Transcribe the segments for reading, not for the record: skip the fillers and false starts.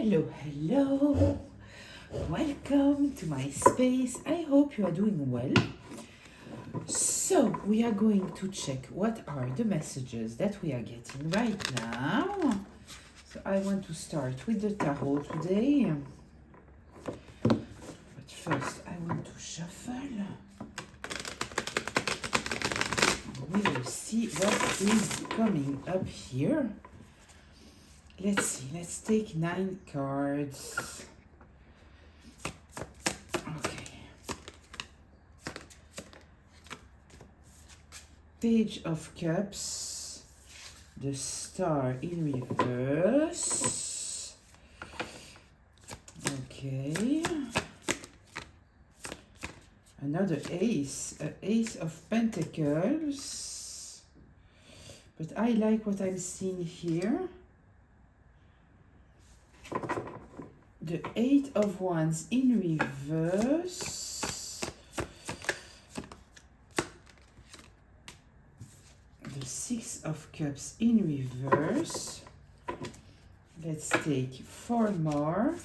Hello, hello. Welcome to my space. I hope you are doing well. So, we are going to check what are the messages that we are getting right now. So, I want to start with the tarot today. But first, I want to shuffle. We will see what is coming up here. Let's see, let's take 9 cards. Okay. Page of Cups, the Star in reverse. Okay. Another Ace, an Ace of Pentacles. But I like what I'm seeing here. The 8 of Wands in reverse. The 6 of Cups in reverse. Let's take 4 more.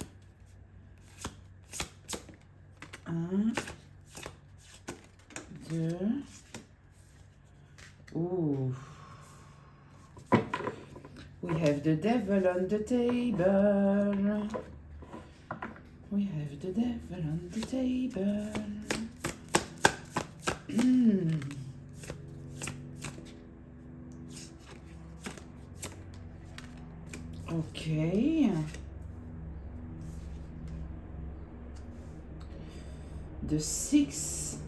Ooh. We have the Devil on the table. We have the Devil on the table. Okay. The 6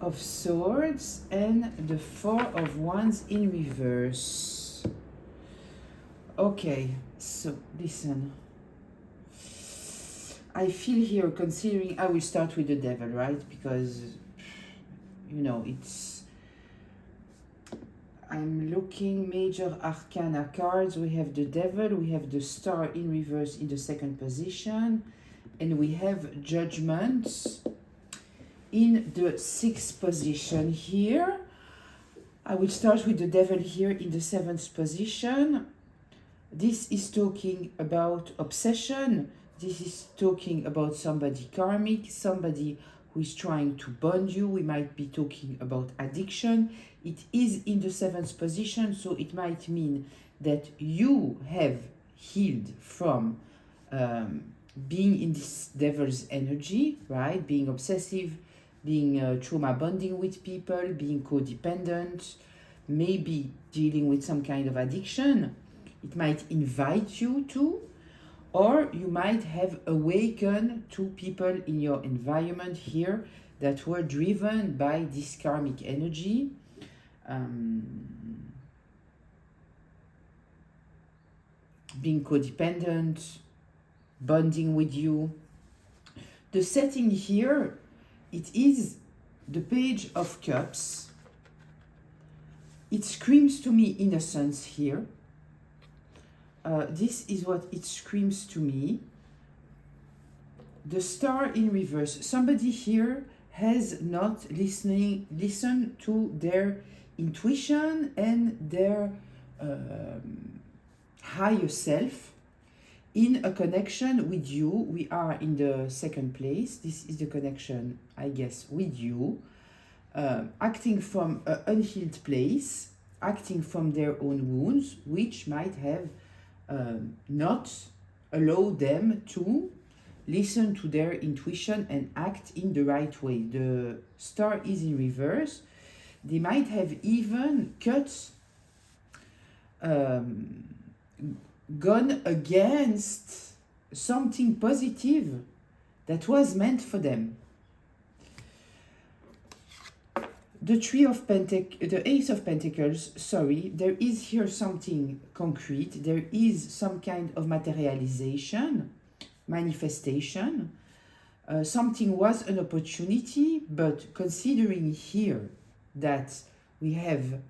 of Swords and the 4 of Wands in reverse. Okay, so listen. I feel here, considering I will start with the Devil, right? Because, you know, I'm looking major arcana cards. We have the Devil, we have the Star in reverse in the second position, and we have Judgment in the 6th position here. I will start with the Devil here in the 7th position. This is talking about obsession. This is talking about somebody karmic, somebody who is trying to bond you. We might be talking about addiction. It is in the 7th position, so it might mean that you have healed from being in this devil's energy, right? Being obsessive, being trauma bonding with people, being codependent, maybe dealing with some kind of addiction. It might invite you to, or you might have awakened to people in your environment here that were driven by this karmic energy. Being codependent, bonding with you. The setting here, it is the Page of Cups. It screams to me innocence here. This is what it screams to me. The Star in reverse. Somebody here has not listened to their intuition and their higher self in a connection with you. We are in the 2nd place. This is the connection, I guess, with you. Acting from an unhealed place, acting from their own wounds, which might have not allowed them to listen to their intuition and act in the right way. The Star is in reverse. They might have even gone against something positive that was meant for them. The the Ace of Pentacles, sorry, there is here something concrete. There is some kind of materialization, manifestation. Something was an opportunity, but considering here that we have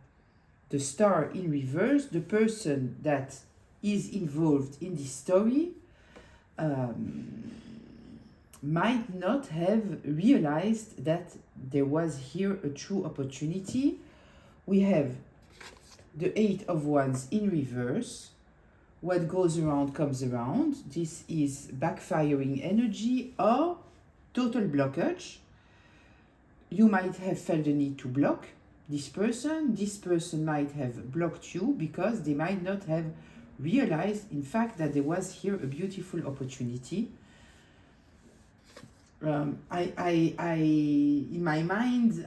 the Star in reverse, the person that is involved in this story might not have realized that there was here a true opportunity. We have the 8 of Wands in reverse. what goes around comes around. This is backfiring energy or total blockage. You might have felt the need to block this person. This person might have blocked you because they might not have realized, in fact, that there was here a beautiful opportunity. In my mind,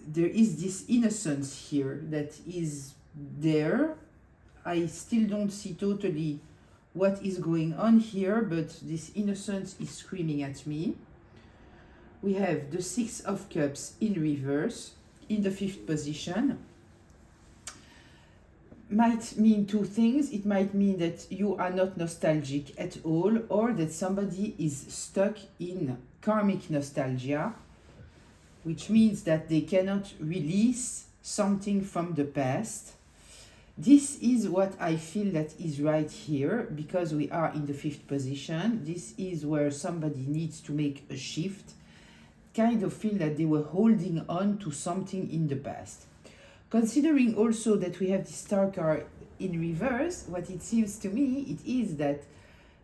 there is this innocence here that is there. I still don't see totally what is going on here, but this innocence is screaming at me. We have the Six of Cups in reverse, in the 5th position. Might mean two things. It might mean that you are not nostalgic at all, or that somebody is stuck in karmic nostalgia, which means that they cannot release something from the past. This is what I feel that is right here, because we are in the 5th position. This is where somebody needs to make a shift, kind of feel that they were holding on to something in the past. Considering also that we have the Star card in reverse, what it seems to me, it is that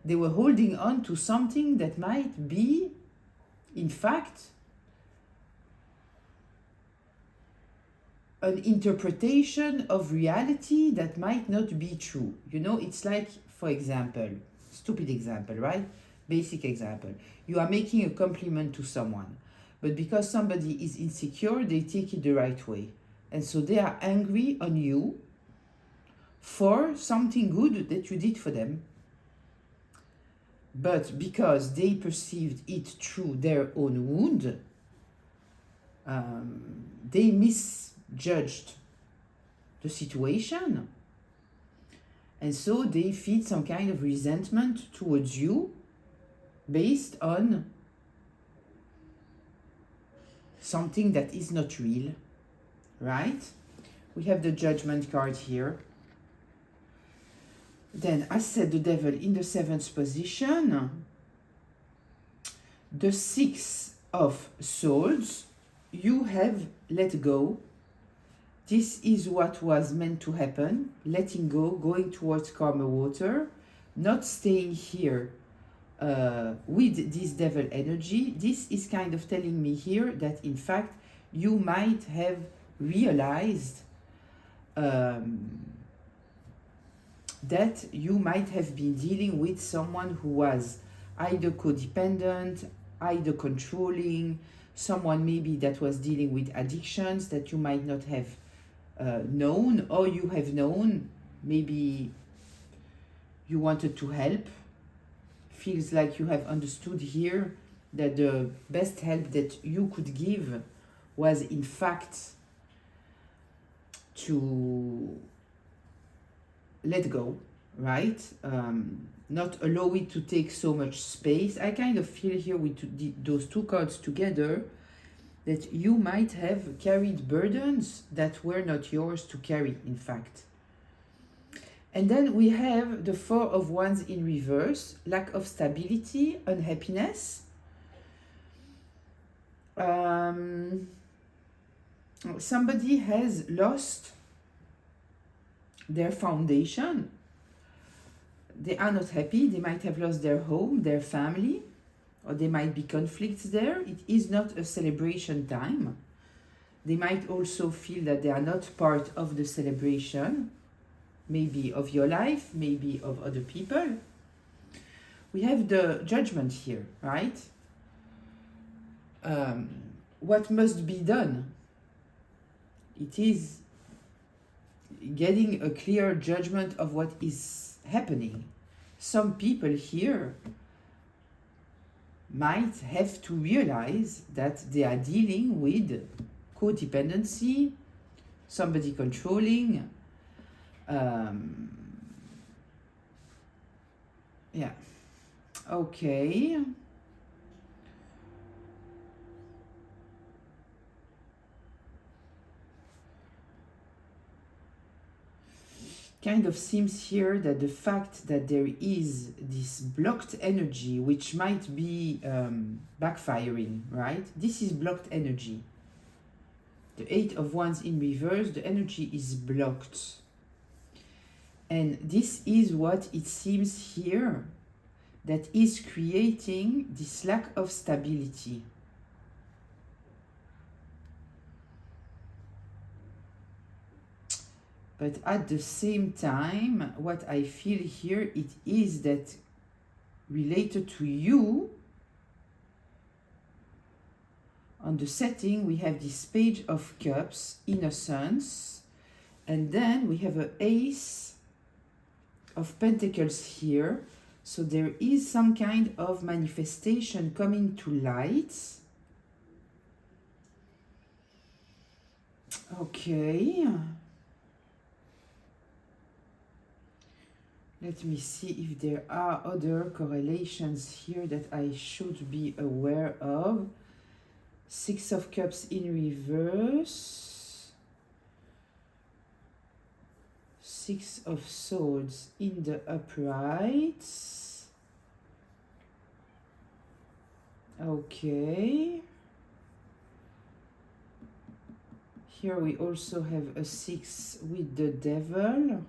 they were holding on to something that might be, in fact, an interpretation of reality that might not be true. You know, it's like, for example, stupid example, right? Basic example. You are making a compliment to someone, but because somebody is insecure, they take it the right way. And so they are angry on you for something good that you did for them. But because they perceived it through their own wound, they misjudged the situation. And so they feed some kind of resentment towards you based on something that is not real. Right? We have the Judgment card here. Then, as said, the Devil in the 7th position. The 6 of Swords. You have let go. This is what was meant to happen. Letting go, going towards calmer water. Not staying here with this Devil energy. This is kind of telling me here that, in fact, you might have realized that you might have been dealing with someone who was either codependent, either controlling, someone maybe that was dealing with addictions that you might not have known, or you have known, maybe you wanted to help. Feels like you have understood here that the best help that you could give was in fact to let go, right? Not allow it to take so much space. I kind of feel here with those two cards together that you might have carried burdens that were not yours to carry, in fact. And then we have the 4 of Wands in reverse, lack of stability, unhappiness. Somebody has lost their foundation. They are not happy. They might have lost their home, their family, or there might be conflicts there. It is not a celebration time. They might also feel that they are not part of the celebration, maybe of your life, maybe of other people. We have the Judgment here, right? What must be done? It is getting a clear judgment of what is happening. Some people here might have to realize that they are dealing with codependency, somebody controlling. Yeah. Okay. Kind of seems here that the fact that there is this blocked energy, which might be backfiring, right? This is blocked energy. The 8 of Wands in reverse, the energy is blocked. And this is what it seems here that is creating this lack of stability. But at the same time, what I feel here, it is that related to you, on the setting, we have this Page of Cups, Innocence, and then we have an Ace of Pentacles here. So there is some kind of manifestation coming to light. Okay. Let me see if there are other correlations here that I should be aware of. Six of Cups in reverse. Six of Swords in the upright. Okay. Here we also have a 6 with the Devil.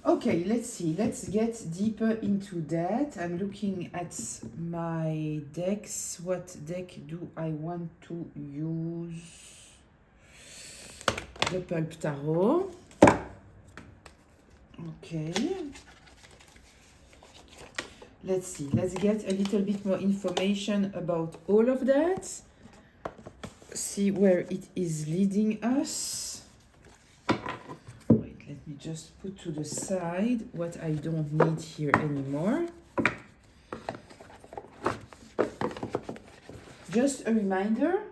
Okay, let's see. Let's get deeper into that. I'm looking at my decks. What deck do I want to use? The Pulp Tarot. Okay. Let's see. Let's get a little bit more information about all of that. See where it is leading us. Wait, let me just put to the side what I don't need here anymore. Just a reminder,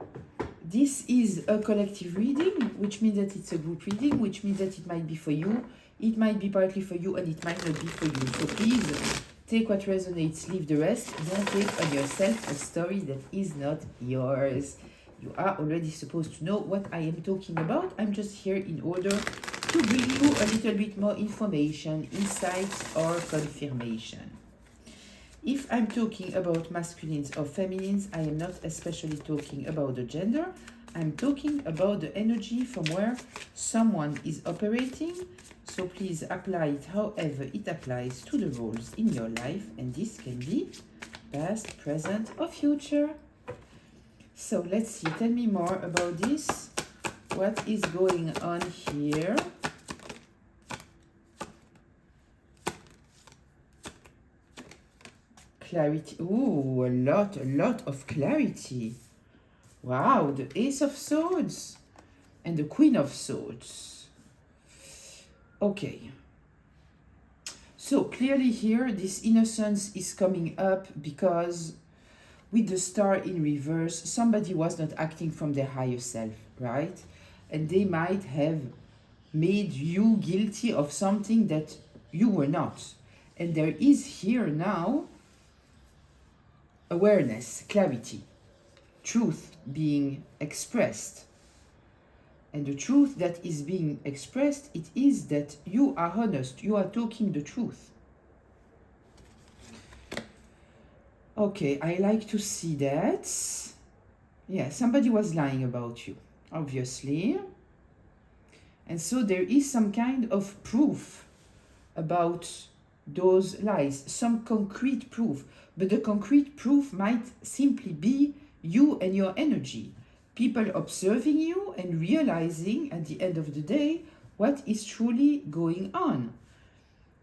this is a collective reading, which means that it's a group reading, which means that it might be for you, it might be partly for you, and it might not be for you. So please take what resonates, leave the rest. Don't take on yourself a story that is not yours. You are already supposed to know what I am talking about. I'm just here in order to bring you a little bit more information, insights, or confirmation. If I'm talking about masculines or feminines, I am not especially talking about the gender. I'm talking about the energy from where someone is operating. So please apply it however it applies to the roles in your life. And this can be past, present, or future. So let's see, tell me more about this. What is going on here? Clarity. Ooh, a lot of clarity. Wow, the Ace of Swords and the Queen of Swords. Okay. So clearly here, this innocence is coming up because with the Star in reverse, somebody was not acting from their higher self, right? And they might have made you guilty of something that you were not. And there is here now awareness, clarity, truth being expressed. And the truth that is being expressed, it is that you are honest, you are talking the truth. Okay, I like to see that. Yeah, somebody was lying about you, obviously. And so there is some kind of proof about those lies, some concrete proof. But the concrete proof might simply be you and your energy. People observing you and realizing at the end of the day what is truly going on.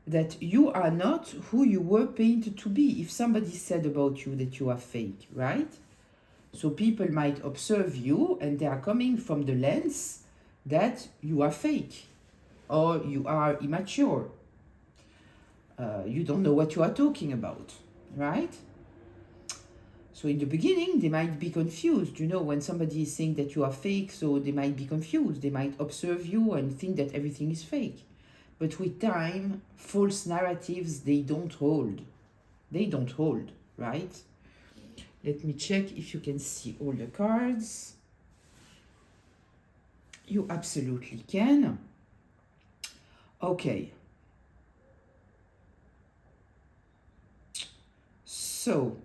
That you are not who you were painted to be. If somebody said about you that you are fake, right? So people might observe you and they are coming from the lens that you are fake or you are immature. You don't know what you are talking about, right? So in the beginning, they might be confused. You know, when somebody is saying that you are fake, so they might be confused. They might observe you and think that everything is fake. But with time, false narratives, they don't hold. They don't hold, right? Let me check if you can see all the cards. You absolutely can. Okay. So,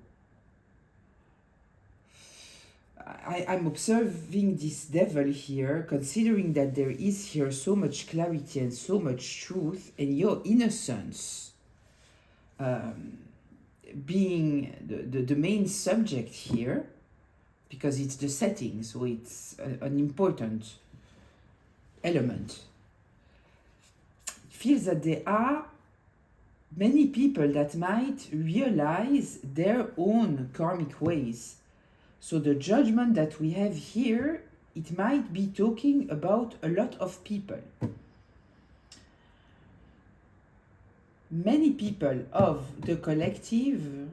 I'm observing this devil here, considering that there is here so much clarity and so much truth, and your innocence being the main subject here, because it's the setting, so it's an important element. It feels that there are many people that might realize their own karmic ways. So the judgment that we have here, it might be talking about a lot of people. Many people of the collective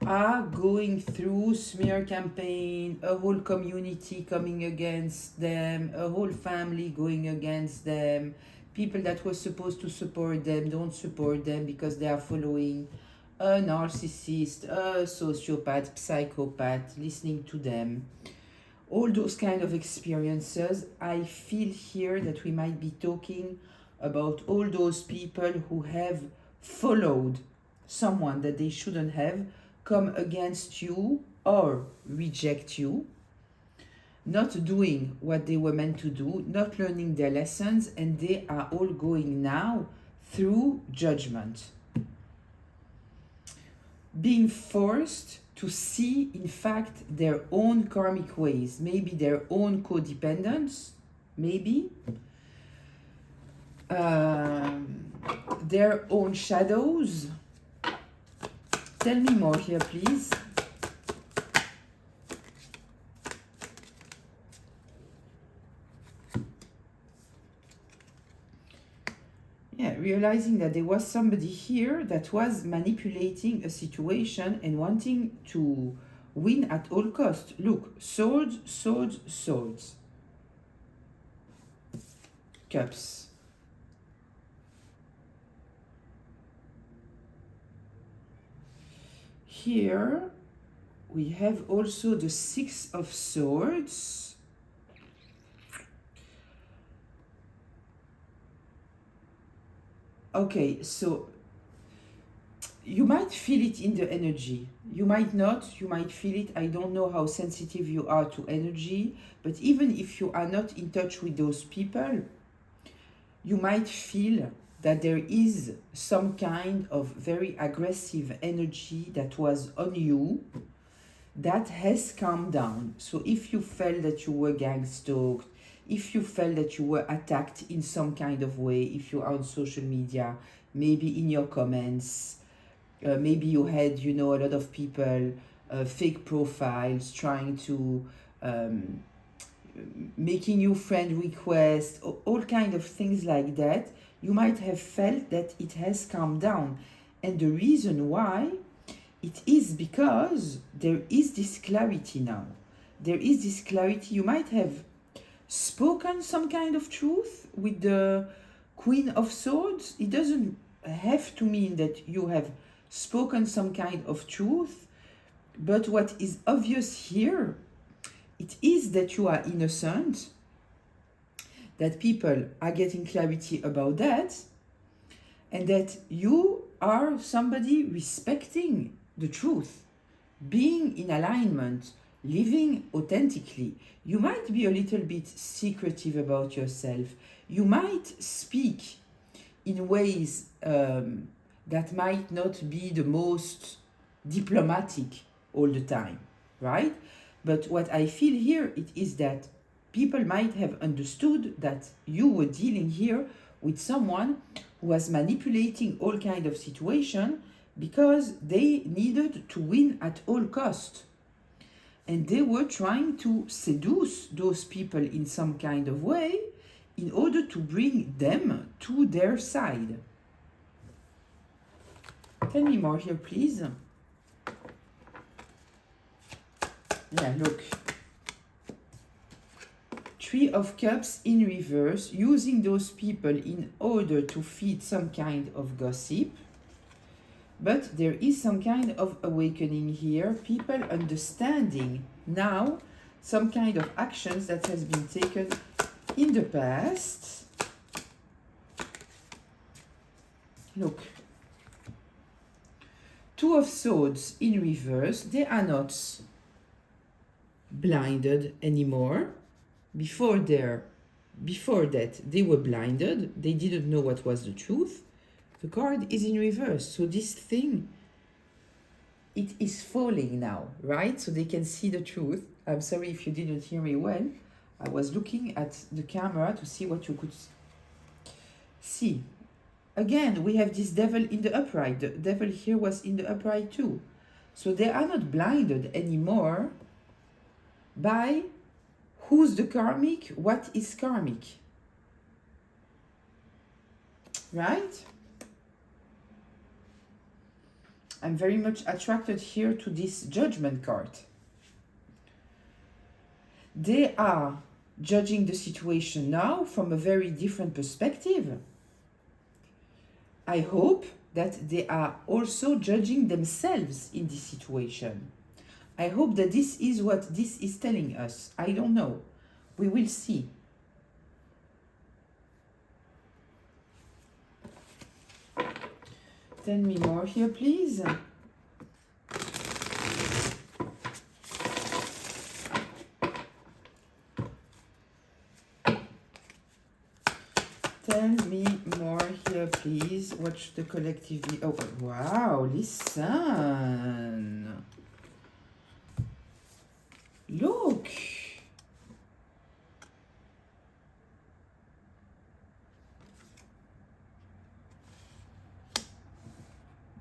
are going through smear campaign, a whole community coming against them, a whole family going against them, people that were supposed to support them don't support them because they are following a narcissist, a sociopath, psychopath, listening to them. All those kind of experiences, I feel here that we might be talking about all those people who have followed someone that they shouldn't have, come against you or reject you, not doing what they were meant to do, not learning their lessons, and they are all going now through judgment. Being forced to see, in fact, their own karmic ways, maybe their own codependence, maybe their own shadows. Tell me more here, please. Yeah, realizing that there was somebody here that was manipulating a situation and wanting to win at all costs. Look, swords, swords, swords. Cups. Here we have also the Six of Swords. Okay, so you might feel it in the energy. You might not, you might feel it. I don't know how sensitive you are to energy, but even if you are not in touch with those people, you might feel that there is some kind of very aggressive energy that was on you that has calmed down. So if you felt that you were gang stalked, if you felt that you were attacked in some kind of way, if you are on social media, maybe in your comments, maybe you had, a lot of people, fake profiles trying to making you friend requests, all kind of things like that, you might have felt that it has calmed down. And the reason why, it is because there is this clarity now. There is this clarity. You might have spoken some kind of truth with the Queen of Swords. It doesn't have to mean that you have spoken some kind of truth, but what is obvious here, it is that you are innocent, that people are getting clarity about that, and that you are somebody respecting the truth, being in alignment, living authentically. You might be a little bit secretive about yourself. You might speak in ways that might not be the most diplomatic all the time, right? But what I feel here, it is that people might have understood that you were dealing here with someone who was manipulating all kind of situation because they needed to win at all cost. And they were trying to seduce those people in some kind of way in order to bring them to their side. Tell me more here, please. Yeah, look. Three of Cups in reverse, using those people in order to feed some kind of gossip. But there is some kind of awakening here. People understanding now some kind of actions that has been taken in the past. Look. Two of Swords in reverse. They are not blinded anymore. Before that, they were blinded. They didn't know what was the truth. The card is in reverse. So this thing, it is falling now, right? So they can see the truth. I'm sorry if you didn't hear me well. I was looking at the camera to see what you could see. Again, we have this devil in the upright. The devil here was in the upright too. So they are not blinded anymore by who's the karmic, what is karmic. Right? I'm very much attracted here to this judgment card. They are judging the situation now from a very different perspective. I hope that they are also judging themselves in this situation. I hope that this is what this is telling us. I don't know. We will see. Tell me more here, please. Tell me more here, please. Watch the collective. Oh, wow, listen. Look.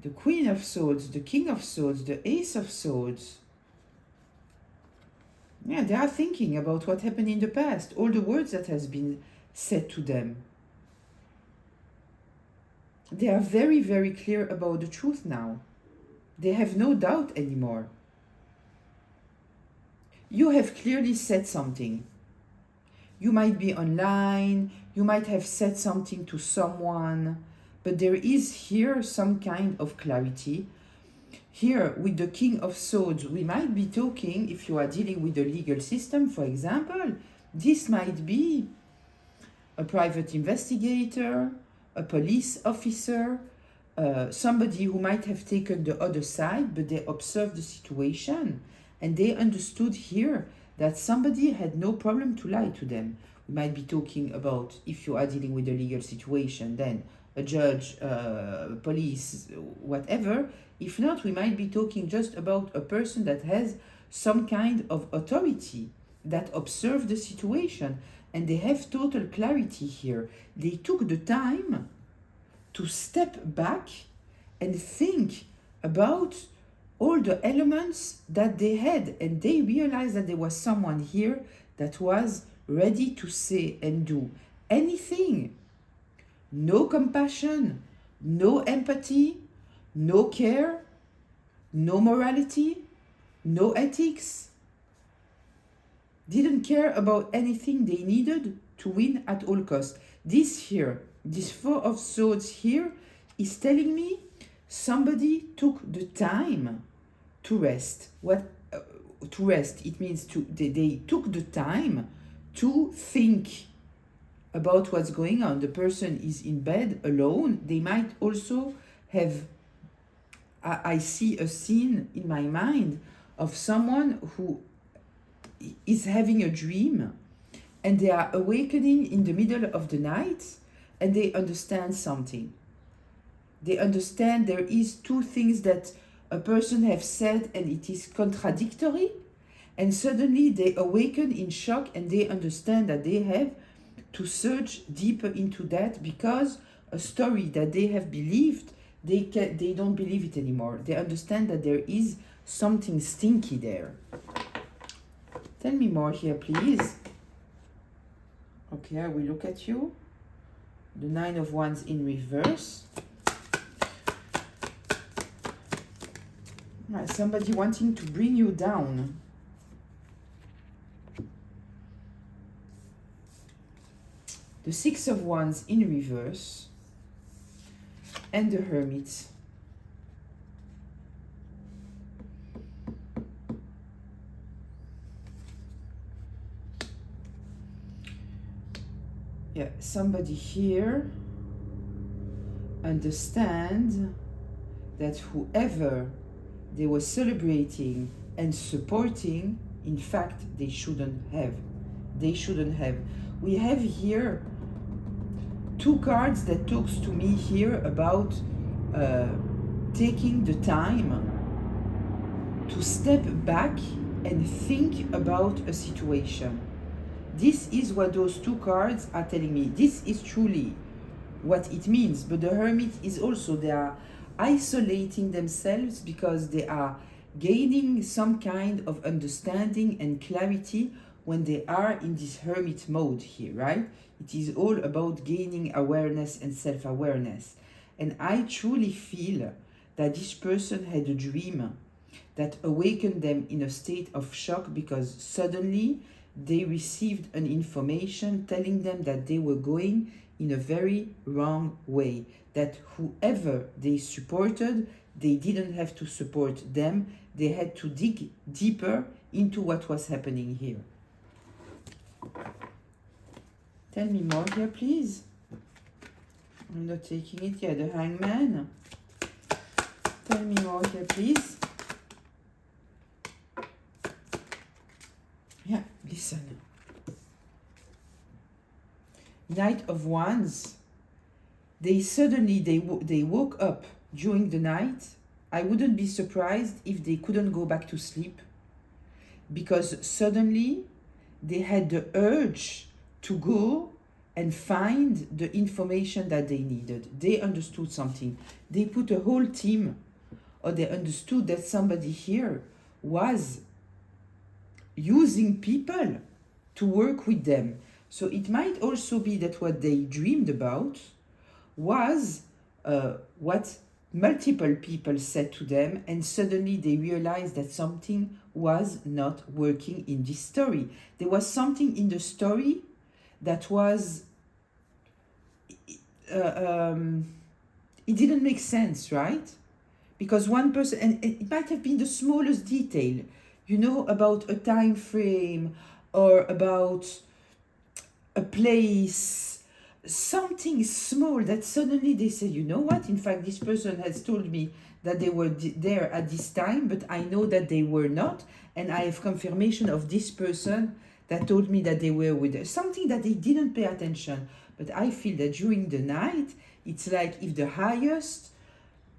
The Queen of Swords, the King of Swords, the Ace of Swords. Yeah, they are thinking about what happened in the past, all the words that has been said to them. They are very, very clear about the truth now. They have no doubt anymore. You have clearly said something. You might be online, you might have said something to someone, but there is here some kind of clarity. Here, with the King of Swords, we might be talking, if you are dealing with the legal system, for example, this might be a private investigator, a police officer, somebody who might have taken the other side, but they observed the situation and they understood here that somebody had no problem to lie to them. We might be talking about, if you are dealing with a legal situation, then a judge, police, whatever. If not, we might be talking just about a person that has some kind of authority, that observed the situation, and they have total clarity here. They took the time to step back and think about all the elements that they had, and they realized that there was someone here that was ready to say and do anything. No compassion, no empathy, no care, no morality, no ethics. Didn't care about anything. They needed to win at all costs. This here, this Four of Swords here, is telling me somebody took the time to rest. To rest? It means they took the time to think about what's going on. The person is in bed alone. They might also have, I see a scene in my mind of someone who is having a dream and they are awakening in the middle of the night and they understand something. They understand there is two things that a person have said and it is contradictory, and suddenly they awaken in shock and they understand that they have to search deeper into that, because a story that they have believed, they don't believe it anymore. They understand that there is something stinky there. Tell me more here, please. Okay, I will look at you. The Nine of Wands in reverse. Somebody wanting to bring you down. The Six of Wands in reverse. And the Hermit. Yeah, somebody here understand that whoever they were celebrating and supporting In fact, they shouldn't have. They shouldn't have. We have here two cards that talks to me here about taking the time to step back and think about a situation. This is what those two cards are telling me. This is truly what it means. But the Hermit is also, they are isolating themselves because they are gaining some kind of understanding and clarity when they are in this hermit mode here, right? It is all about gaining awareness and self-awareness. And I truly feel that this person had a dream that awakened them in a state of shock because suddenly they received an information telling them that they were going in a very wrong way, that whoever they supported, they didn't have to support them, they had to dig deeper into what was happening here. Tell me more here, please. I'm not taking it yet. The Hangman. Tell me more here, please. Yeah, listen. Knight of Wands. They suddenly, they woke up during the night. I wouldn't be surprised if they couldn't go back to sleep because suddenly they had the urge to go and find the information that they needed. They understood something. They put a whole team, or they understood that somebody here was using people to work with them. So it might also be that what they dreamed about was what multiple people said to them, and suddenly they realized that something was not working in this story. There was something in the story that was it didn't make sense, right? Because one person, and it might have been the smallest detail, you know, about a time frame or about a place, something small that suddenly they say, you know what, in fact, this person has told me that they were there at this time, but I know that they were not, and I have confirmation of this person that told me that they were with her. Something that they didn't pay attention. But I feel that during the night, it's like if the highest,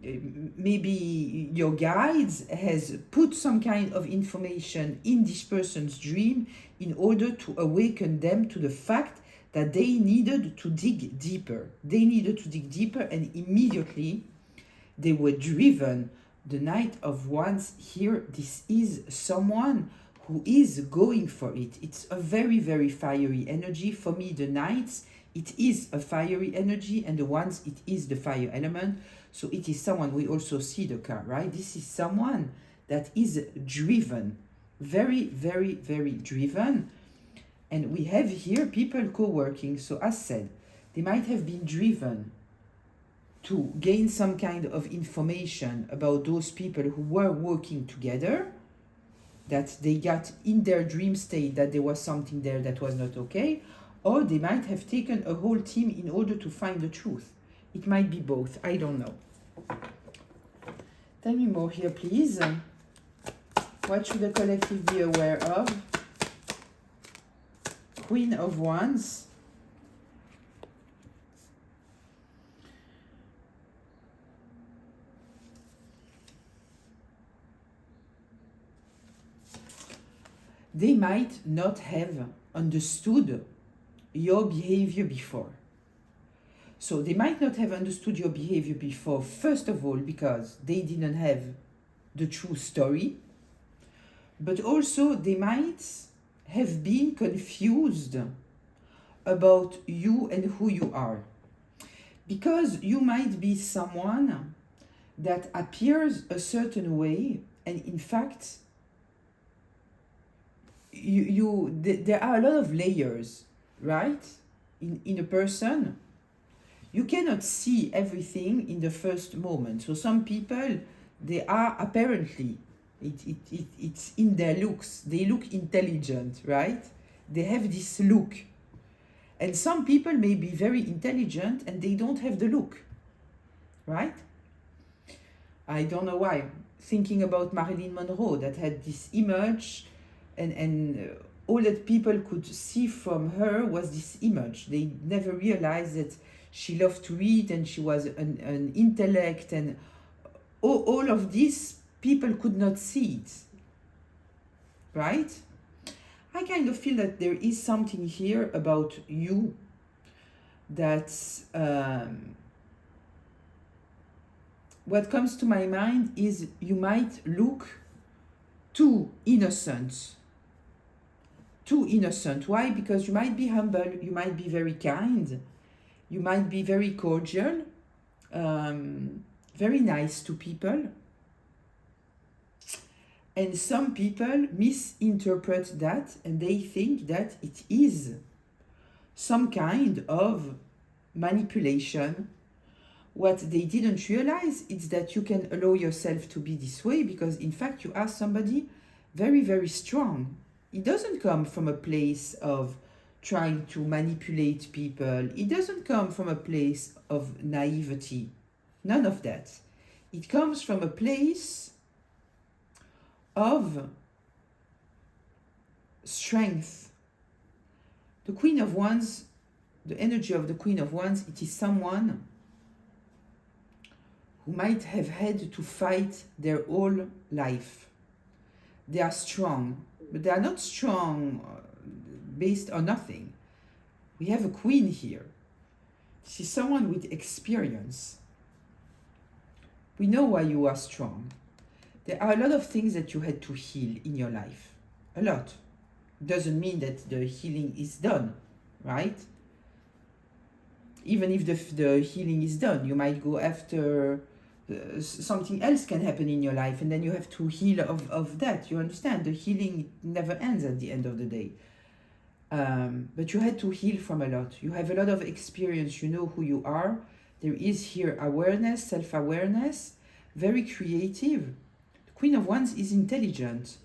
maybe your guides, has put some kind of information in this person's dream in order to awaken them to the fact that they needed to dig deeper. They needed to dig deeper, and immediately they were driven. The Knight of Wands here, this is someone who is going for it. It's a very, very fiery energy. For me, the Knights, it is a fiery energy, and the Wands, it is the fire element. So it is someone, we also see the car, right? This is someone that is driven, very, very, very driven. And we have here people co-working. So as said, they might have been driven to gain some kind of information about those people who were working together, that they got in their dream state that there was something there that was not okay, or they might have taken a whole team in order to find the truth. It might be both, I don't know. Tell me more here, please. What should the collective be aware of? Queen of Wands. They might not have understood your behavior before. So they might not have understood your behavior before, first of all, because they didn't have the true story, but also they might have been confused about you and who you are. Because you might be someone that appears a certain way, and in fact, there are a lot of layers, right? In a person, you cannot see everything in the first moment. So some people, they are apparently, it's in their looks. They look intelligent, right? They have this look. And some people may be very intelligent and they don't have the look, right? I don't know why. Thinking about Marilyn Monroe, that had this image and all that people could see from her was this image. They never realized that she loved to read and she was an intellect, and all of this people could not see it, right? I kind of feel that there is something here about you that what comes to my mind is you might look too innocent. Too innocent. Why? Because you might be humble, you might be very kind, you might be very cordial, very nice to people. And some people misinterpret that and they think that it is some kind of manipulation. What they didn't realize is that you can allow yourself to be this way because in fact you are somebody very, very strong. It doesn't come from a place of trying to manipulate people. It doesn't come from a place of naivety. None of that. It comes from a place of strength. The Queen of Wands, the energy of the Queen of Wands, it is someone who might have had to fight their whole life. They are strong, but they are not strong based on nothing. We have a queen here. She's someone with experience. We know why you are strong. There are a lot of things that you had to heal in your life. A lot. Doesn't mean that the healing is done, right? Even if the healing is done, you might go after something else can happen in your life and then you have to heal of that. You understand? The healing never ends at the end of the day. But you had to heal from a lot. You have a lot of experience. You know who you are. There is here awareness, self-awareness, very creative. The Queen of Wands is intelligent.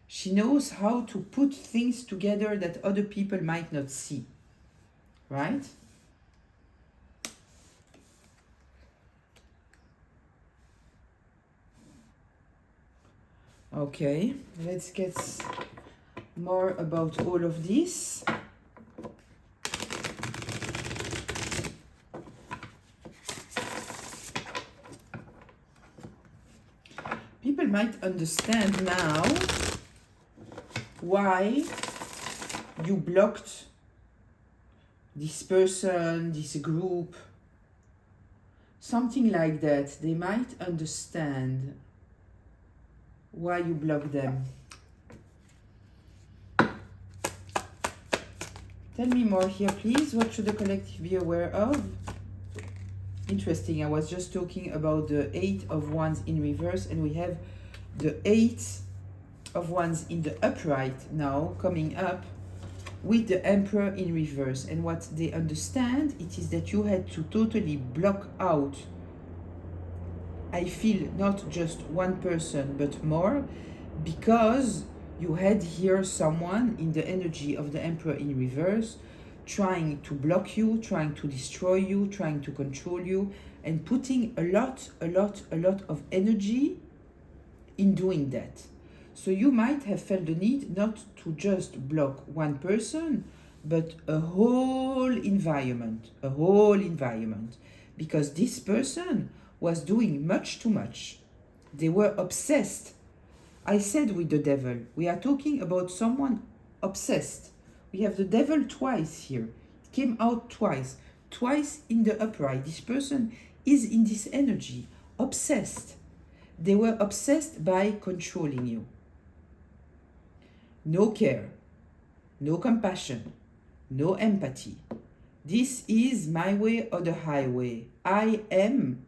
She knows how to put things together that other people might not see, right? Okay, let's get more about all of this. People might understand now why you blocked this person, this group, something like that. They might understand why you blocked them. Tell me more here, please. What should the collective be aware of? Interesting. I was just talking about the 8 of Wands in reverse, and we have the 8 of Wands in the upright now coming up with the Emperor in reverse. And what they understand, it is that you had to totally block out, I feel, not just one person but more, because you had here someone in the energy of the Emperor in reverse trying to block you, trying to destroy you, trying to control you, and putting a lot of energy in doing that. So you might have felt the need not to just block one person, but a whole environment, because this person was doing much too much. They were obsessed. I said with the devil, we are talking about someone obsessed. We have the devil twice here. It came out twice in the upright. This person is in this energy, obsessed. They were obsessed by controlling you. No care, no compassion, no empathy. This is my way or the highway. I am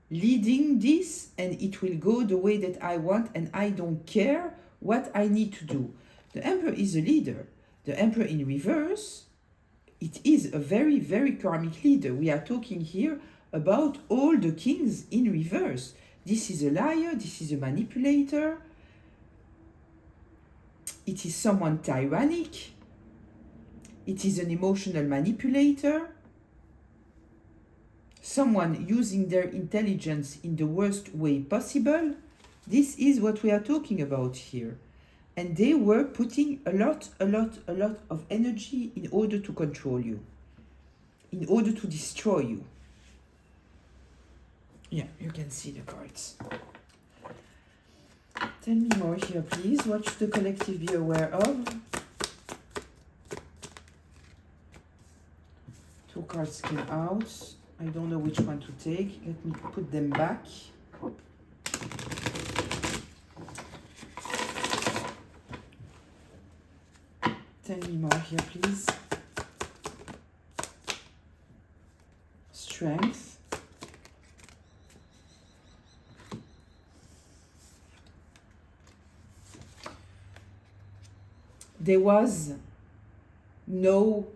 leading this and it will go the way that I want, and I don't care what I need to do. The Emperor is a leader. The Emperor in reverse, it is a very, very karmic leader. We are talking here about all the kings in reverse. This is a liar, this is a manipulator. It is someone tyrannic. It is an emotional manipulator. Someone using their intelligence in the worst way possible. This is what we are talking about here. And they were putting a lot of energy in order to control you, in order to destroy you. Yeah, you can see the cards. Tell me more here, please. What should the collective be aware of? Two cards came out. I don't know which one to take. Let me put them back. Tell me more here, please. Strength. There was no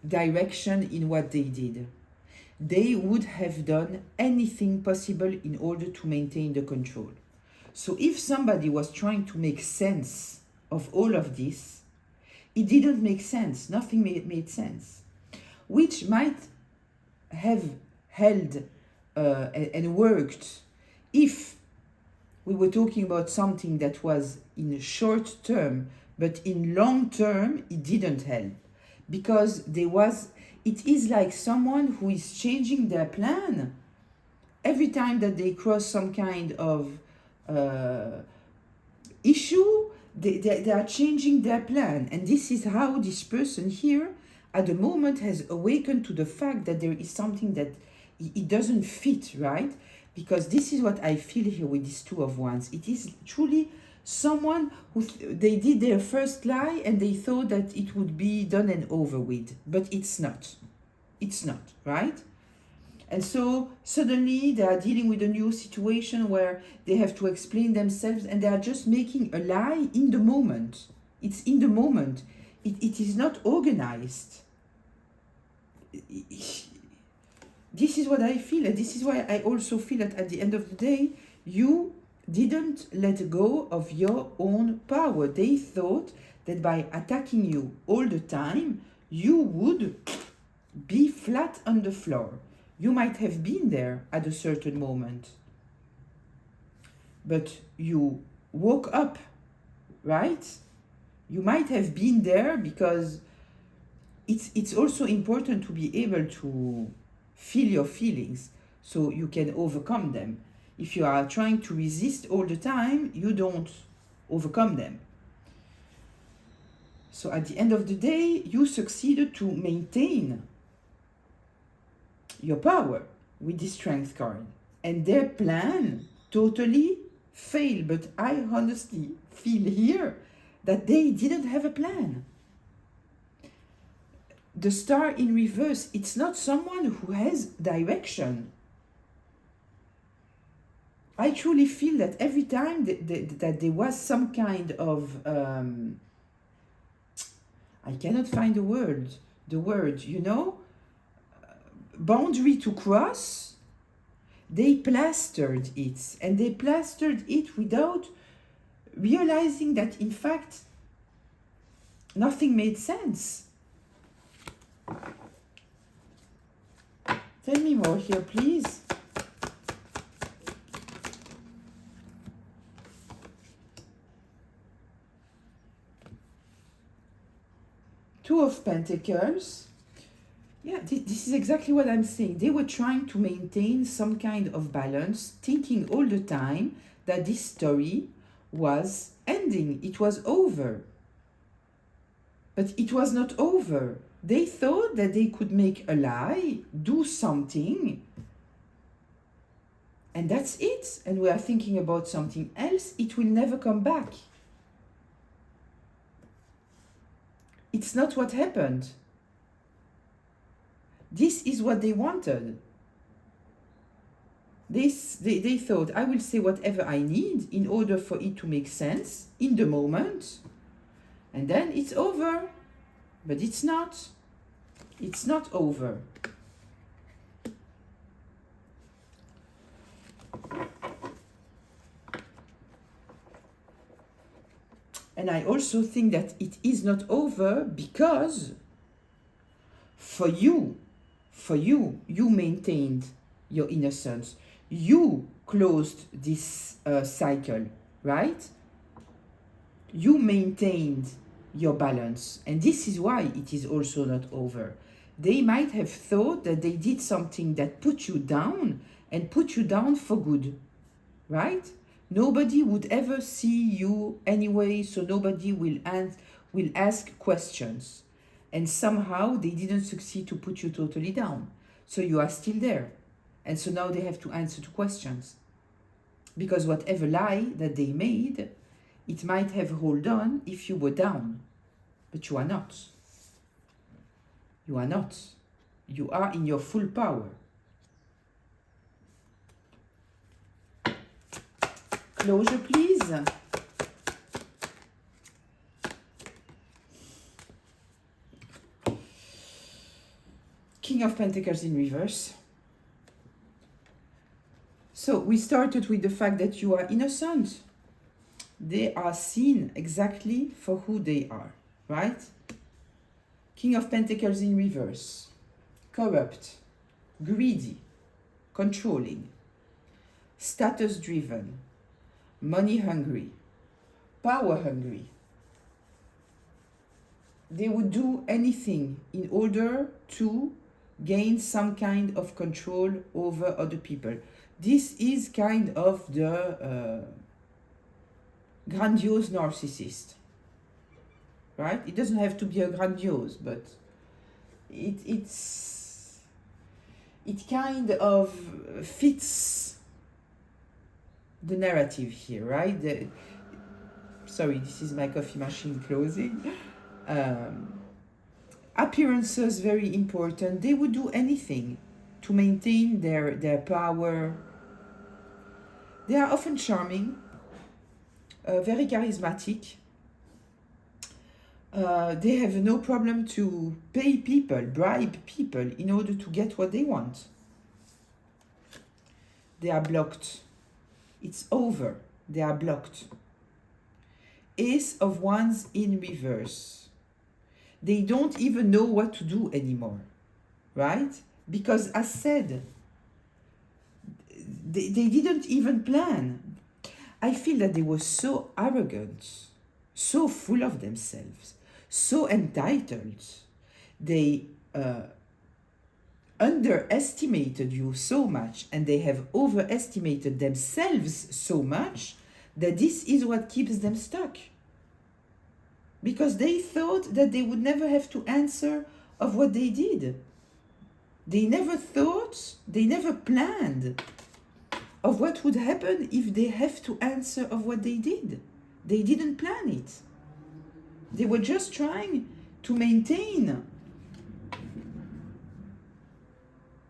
direction in what they did. They would have done anything possible in order to maintain the control. So if somebody was trying to make sense of all of this, it didn't make sense. Nothing made sense, which might have held and worked if we were talking about something that was in short term, but in long term, it didn't help. Because it is like someone who is changing their plan every time that they cross some kind of issue. They are changing their plan, and this is how this person here at the moment has awakened to the fact that there is something that it doesn't fit, right? Because this is what I feel here with these Two of Wands. It is truly someone who they did their first lie and they thought that it would be done and over with, but it's not. It's not, right? And so suddenly they are dealing with a new situation where they have to explain themselves, and they are just making a lie in the moment. It's in the moment. It is not organized. This is what I feel, and this is why I also feel that at the end of the day, you didn't let go of your own power. They thought that by attacking you all the time, you would be flat on the floor. You might have been there at a certain moment, but you woke up, right? You might have been there because it's also important to be able to feel your feelings so you can overcome them. If you are trying to resist all the time, you don't overcome them. So at the end of the day, you succeeded to maintain your power with the Strength card. And their plan totally failed. But I honestly feel here that they didn't have a plan. The Star in reverse, it's not someone who has direction. I truly feel that every time that there was some kind of, I cannot find the word, you know, boundary to cross, they plastered it. And they plastered it without realizing that, in fact, nothing made sense. Tell me more here, please. Two of Pentacles. Yeah, this is exactly what I'm saying. They were trying to maintain some kind of balance, thinking all the time that this story was ending. It was over. But it was not over. They thought that they could make a lie, do something, and that's it. And we are thinking about something else. It will never come back. It's not what happened. This is what they wanted. They thought, I will say whatever I need in order for it to make sense in the moment, and then it's over. But it's not. It's not over. And I also think that it is not over because for you, you maintained your innocence. You closed this cycle, right? You maintained your balance, and this is why it is also not over. They might have thought that they did something that put you down and put you down for good, right? Nobody would ever see you anyway, so nobody will ask questions. And somehow they didn't succeed to put you totally down. So you are still there. And so now they have to answer to questions. Because whatever lie that they made, it might have hold on if you were down. But you are not. You are not. You are in your full power. Closure, please. King of Pentacles in reverse. So we started with the fact that you are innocent. They are seen exactly for who they are, right? King of Pentacles in reverse. Corrupt, greedy, controlling, status driven, money hungry, power hungry. They would do anything in order to gain some kind of control over other people. This is kind of the grandiose narcissist, right? It doesn't have to be a grandiose, but it kind of fits the narrative here, right? Sorry, this is my coffee machine closing. Appearances very important. They would do anything to maintain their power. They are often charming, very charismatic. They have no problem to pay people, bribe people in order to get what they want. They are blocked. It's over. They are blocked. Ace of Wands in reverse. They don't even know what to do anymore, right? Because as said, they didn't even plan. I feel that they were so arrogant, so full of themselves, so entitled. They underestimated you so much, and they have overestimated themselves so much that this is what keeps them stuck. Because they thought that they would never have to answer of what they did. They never thought, they never planned of what would happen if they have to answer of what they did. They didn't plan it. They were just trying to maintain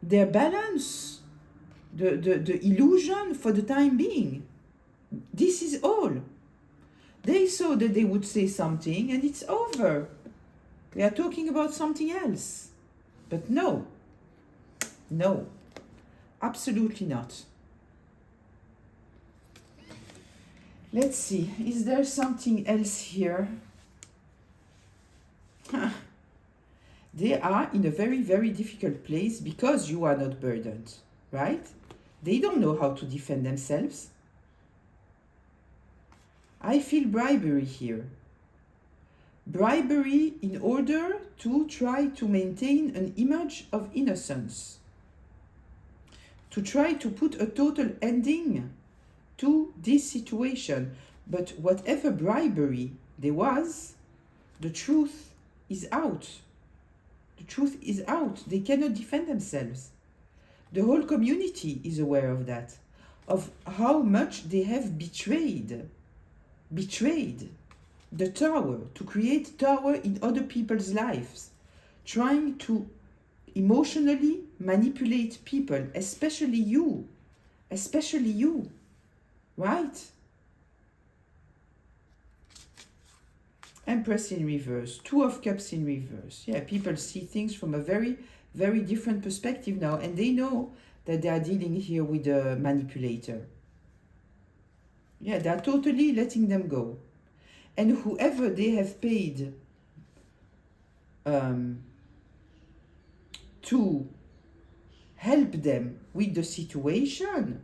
their balance, the illusion for the time being. This is all. They saw that they would say something and it's over. We are talking about something else. But no, absolutely not. Let's see, is there something else here? They are in a very, very difficult place because you are not burdened, right? They don't know how to defend themselves. I feel bribery here. Bribery in order to try to maintain an image of innocence. To try to put a total ending to this situation. But whatever bribery there was, the truth is out. The truth is out. They cannot defend themselves. The whole community is aware of that, of how much they have betrayed the tower, to create tower in other people's lives, trying to emotionally manipulate people, especially you, right? Empress in reverse, Two of Cups in reverse. Yeah, people see things from a very, very different perspective now, and they know that they are dealing here with a manipulator. Yeah, they are totally letting them go. And whoever they have paid to help them with the situation,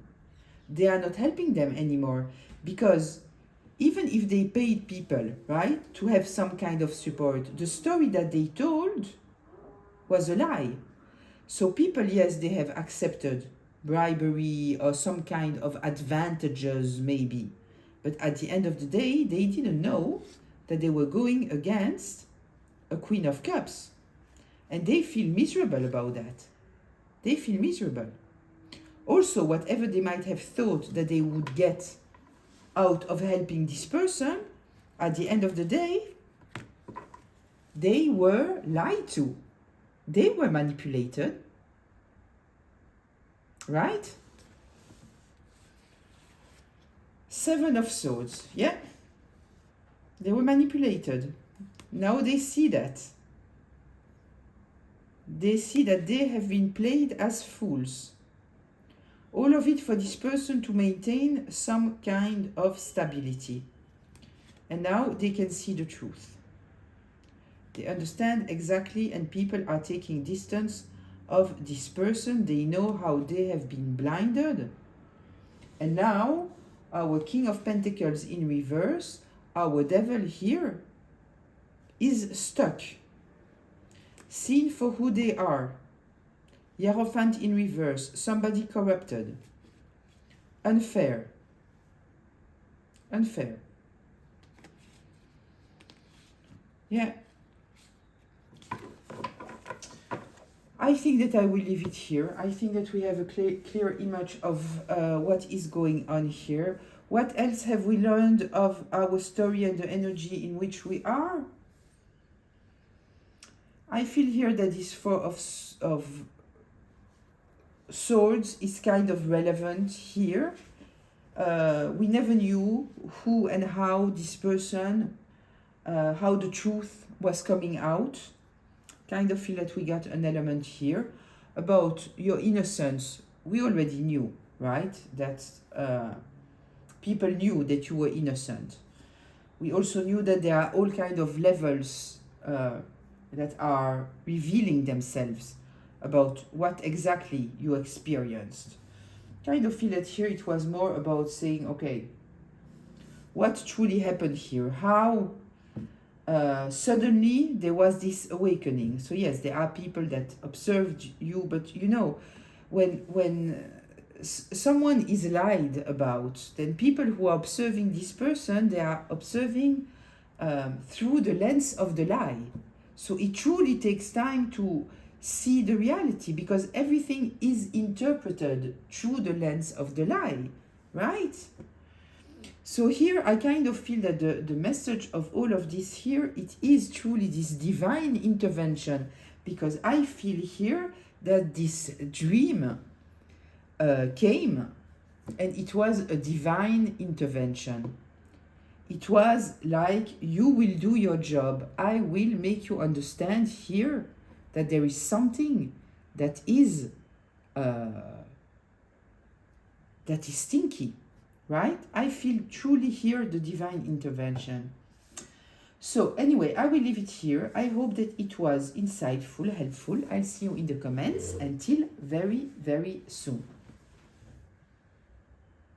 they are not helping them anymore, because even if they paid people, right, to have some kind of support, the story that they told was a lie. So people, yes, they have accepted bribery or some kind of advantages maybe, but at the end of the day, they didn't know that they were going against a Queen of Cups. And they feel miserable about that. They feel miserable. Also, whatever they might have thought that they would get out of helping this person, at the end of the day, they were lied to. They were manipulated. Right? Seven of Swords. Yeah. They were manipulated. Now they see that. They see that they have been played as fools. All of it for this person to maintain some kind of stability. And now they can see the truth. They understand exactly, and people are taking distance of this person. They know how they have been blinded. And now our King of Pentacles in reverse, our Devil here, is stuck, seen for who they are. Hierophant in reverse, somebody corrupted, unfair, unfair. Yeah. I think that I will leave it here. I think that we have a clear image of what is going on here. What else have we learned of our story and the energy in which we are? I feel here that this Four of Swords is kind of relevant here. We never knew who and how this person, how the truth was coming out. Kind of feel that we got an element here about your innocence. We already knew, right? That people knew that you were innocent. We also knew that there are all kind of levels that are revealing themselves about what exactly you experienced. Kind of feel that here it was more about saying, okay, what truly happened here? How suddenly there was this awakening. So yes, there are people that observed you, but you know, when someone is lied about, then people who are observing this person, they are observing through the lens of the lie. So it truly takes time to see the reality, because everything is interpreted through the lens of the lie, right? So here I kind of feel that the message of all of this here, it is truly this divine intervention, because I feel here that this dream came and it was a divine intervention. It was like, you will do your job. I will make you understand here that there is something that is stinky, right? I feel truly here the divine intervention. So anyway, I will leave it here. I hope that it was insightful, helpful. I'll see you in the comments. Until very, very soon.